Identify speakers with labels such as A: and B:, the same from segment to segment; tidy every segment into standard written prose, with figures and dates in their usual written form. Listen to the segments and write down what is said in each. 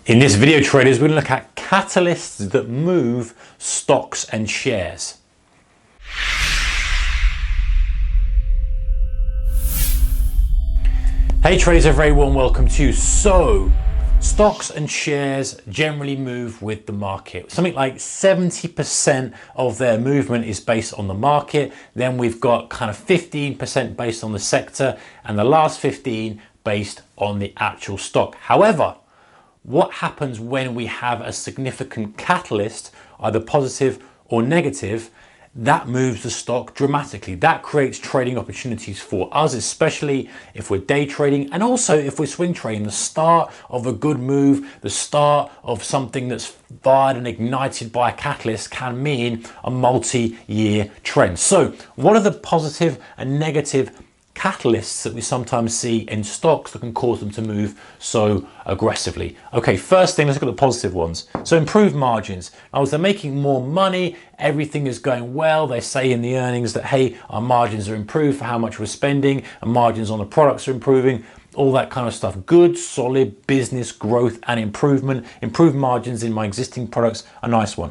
A: In this video, traders, we're going to look at catalysts that move stocks and shares. Hey traders, a very warm welcome to you. So, stocks and shares generally move with the market. Something like 70% of their movement is based on the market. Then we've got kind of 15% based on the sector, and the last 15% based on the actual stock. However, what happens when we have a significant catalyst, either positive or negative, that moves the stock dramatically. That creates trading opportunities for us, especially if we're day trading and also if we're swing trading. The start of a good move, the start of something that's fired and ignited by a catalyst can mean a multi-year trend. So what are the positive and negative catalysts that we sometimes see in stocks that can cause them to move so aggressively? Okay, first thing, let's look at the positive ones. So improved margins. Now, as they're making more money, everything is going well. They say in the earnings that, hey, our margins are improved for how much we're spending, and margins on the products are improving, all that kind of stuff. Good, solid business growth and improvement. Improved margins in my existing products, a nice one.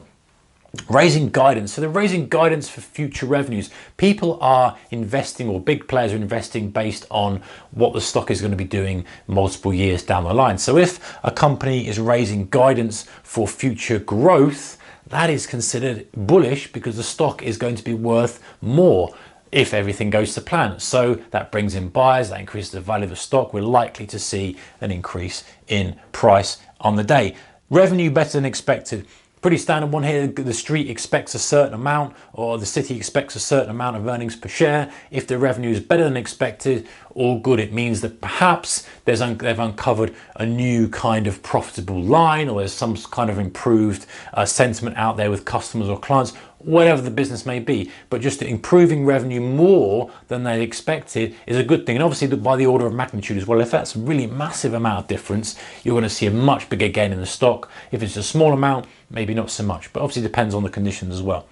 A: Raising guidance. So they're raising guidance for future revenues. People are investing, or big players are investing based on what the stock is going to be doing multiple years down the line. So if a company is raising guidance for future growth, that is considered bullish because the stock is going to be worth more if everything goes to plan. So that brings in buyers, that increases the value of the stock. We're likely to see an increase in price on the day. Revenue better than expected. Pretty standard one here. The street expects a certain amount, or the city expects a certain amount of earnings per share. If the revenue is better than expected, all good. It means that perhaps they've uncovered a new kind of profitable line, or there's some kind of improved sentiment out there with customers or clients, whatever the business may be. But just improving revenue more than they expected is a good thing. And obviously by the order of magnitude as well, if that's a really massive amount of difference, you're going to see a much bigger gain in the stock. If it's a small amount, maybe not so much, but obviously depends on the conditions as well.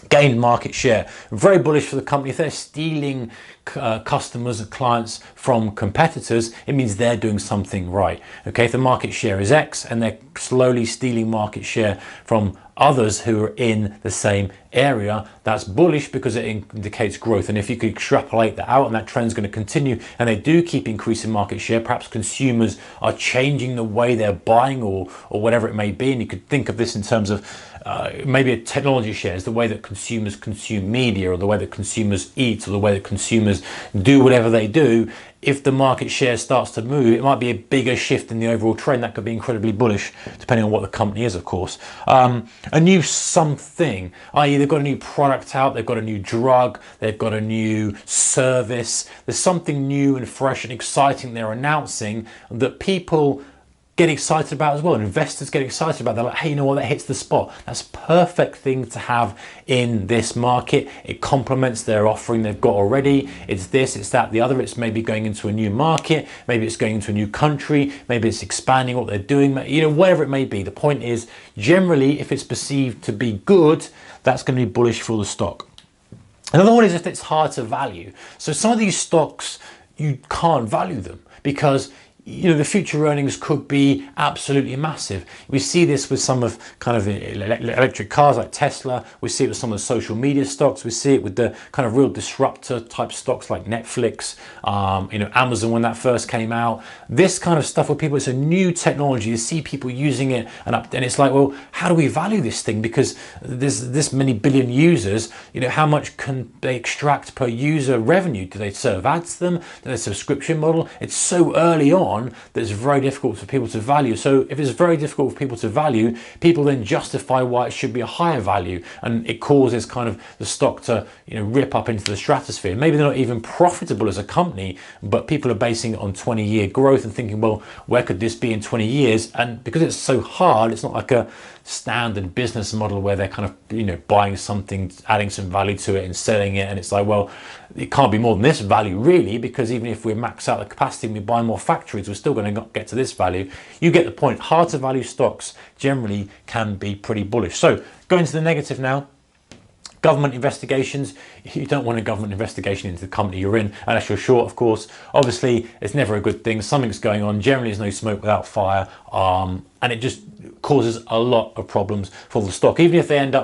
A: Gain market share. Very bullish for the company. If they're stealing customers and clients from competitors, it means they're doing something right. Okay, if the market share is X and they're slowly stealing market share from others who are in the same area, that's bullish because it indicates growth. And if you could extrapolate that out and that trend's going to continue and they do keep increasing market share, perhaps consumers are changing the way they're buying or whatever it may be. And you could think of this in terms of maybe a technology shares, the way that consumers consume media, or the way that consumers eat, or the way that consumers do whatever they do. If the market share starts to move, it might be a bigger shift in the overall trend. That could be incredibly bullish, depending on what the company is, of course. A new something, i.e. they've got a new product out, they've got a new drug, they've got a new service. There's something new and fresh and exciting they're announcing that people get excited about as well, and investors get excited about. They're like, hey, you know what, that hits the spot. That's a perfect thing to have in this market. It complements their offering they've got already. It's this, it's that, the other. It's maybe going into a new market, maybe it's going into a new country, maybe it's expanding what they're doing, you know, whatever it may be. The point is, generally, if it's perceived to be good, that's going to be bullish for the stock. Another one is if it's hard to value. So some of these stocks, you can't value them because the future earnings could be absolutely massive. We see this with some of kind of electric cars like Tesla. We see it with some of the social media stocks. We see it with the kind of real disruptor type stocks like Netflix, Amazon when that first came out. This kind of stuff where people, it's a new technology. You see people using it and it's like, well, how do we value this thing? Because there's this many billion users, how much can they extract per user revenue? Do they serve ads to them? Do they subscription model? It's so early on that it's very difficult for people to value. So if it's very difficult for people to value, people then justify why it should be a higher value, and it causes kind of the stock to rip up into the stratosphere. Maybe they're not even profitable as a company, but people are basing it on 20-year growth and thinking, well, where could this be in 20 years? And because it's so hard, it's not like a standard business model where they're kind of buying something, adding some value to it and selling it, and it's like, well, it can't be more than this value really, because even if we max out the capacity and we buy more factories, we're still going to get to this value. You get the point. Hard to value stocks generally can be pretty bullish. So going to the negative now. Government investigations. You don't want a government investigation into the company you're in, unless you're short, of course. Obviously, it's never a good thing. Something's going on. Generally, there's no smoke without fire. and it just causes a lot of problems for the stock, even if it ends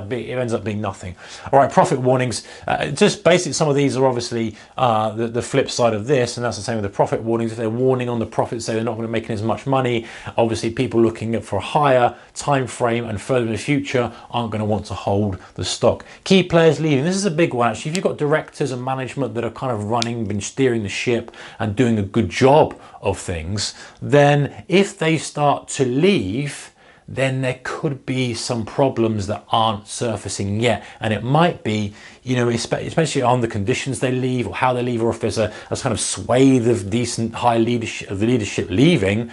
A: up being nothing. All right, profit warnings. Just basically, some of these are obviously the flip side of this, and that's the same with the profit warnings. If they're warning on the profits, say they're not going to make as much money, obviously people looking for a higher time frame and further in the future aren't going to want to hold the stock. Key players leaving. This is a big one actually. If you've got directors and management that are kind of been steering the ship and doing a good job of things, then if they start to leave, then there could be some problems that aren't surfacing yet. And it might be, you know, especially on the conditions they leave or how they leave, or if there's a kind of swathe of decent high leadership, of the leadership leaving,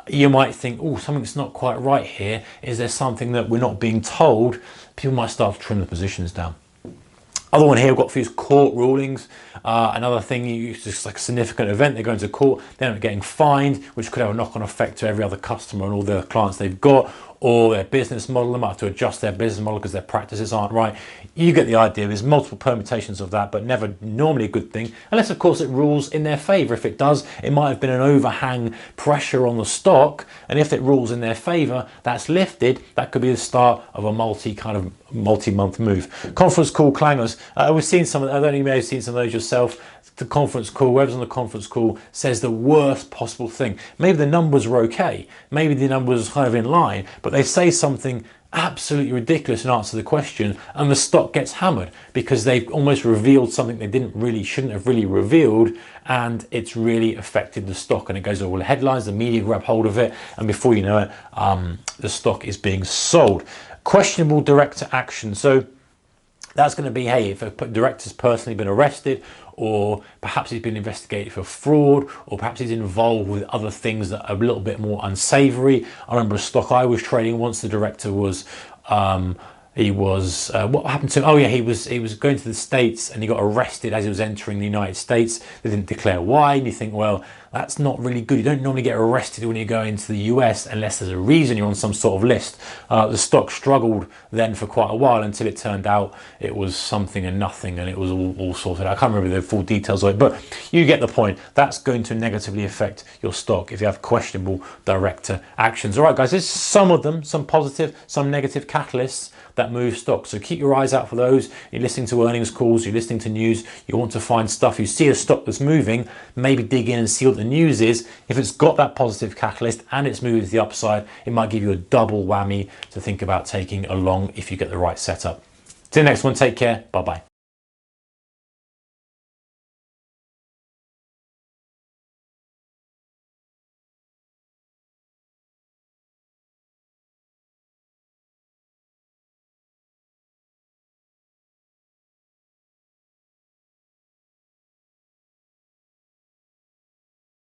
A: you might think, oh, something's not quite right here. Is there something that we're not being told? People might start to trim the positions down. Other one here, we've got a few court rulings. Another thing, it's just like a significant event, they're going to court, they end up getting fined, which could have a knock-on effect to every other customer and all the clients they've got, or their business model. They might have to adjust their business model because their practices aren't right. You get the idea. There's multiple permutations of that, but never normally a good thing, unless of course it rules in their favor. If it does, it might have been an overhang pressure on the stock, and if it rules in their favor, that's lifted. That could be the start of a multi-month move. Conference call clangers. We've seen some of, I don't know, you may have seen some of those yourself. The conference call, whoever's on the conference call says the worst possible thing. Maybe the numbers were okay, maybe the numbers are kind of in line, but they say something absolutely ridiculous in answer to the question, and the stock gets hammered because they've almost revealed something they shouldn't have really revealed, and it's really affected the stock, and it goes over all the headlines, the media grab hold of it, and before you know it, the stock is being sold. Questionable director action. So that's going to be, hey, if a director's personally been arrested, or perhaps he's been investigated for fraud, or perhaps he's involved with other things that are a little bit more unsavory. I remember a stock I was trading once, the director was, what happened to him? Oh yeah, he was going to the States and he got arrested as he was entering the United States. They didn't declare why, and you think, well, that's not really good. You don't normally get arrested when you go into the US unless there's a reason you're on some sort of list. The stock struggled then for quite a while until it turned out it was something and nothing, and it was all sorted out. I can't remember the full details of it, but you get the point. That's going to negatively affect your stock if you have questionable director actions. All right, guys, there's some of them, some positive, some negative catalysts that move stocks. So keep your eyes out for those. You're listening to earnings calls, you're listening to news, you want to find stuff, you see a stock that's moving, maybe dig in and see what the news is. If it's got that positive catalyst and it's moving to the upside, it might give you a double whammy to think about taking along if you get the right setup. Till the next one, take care. Bye-bye.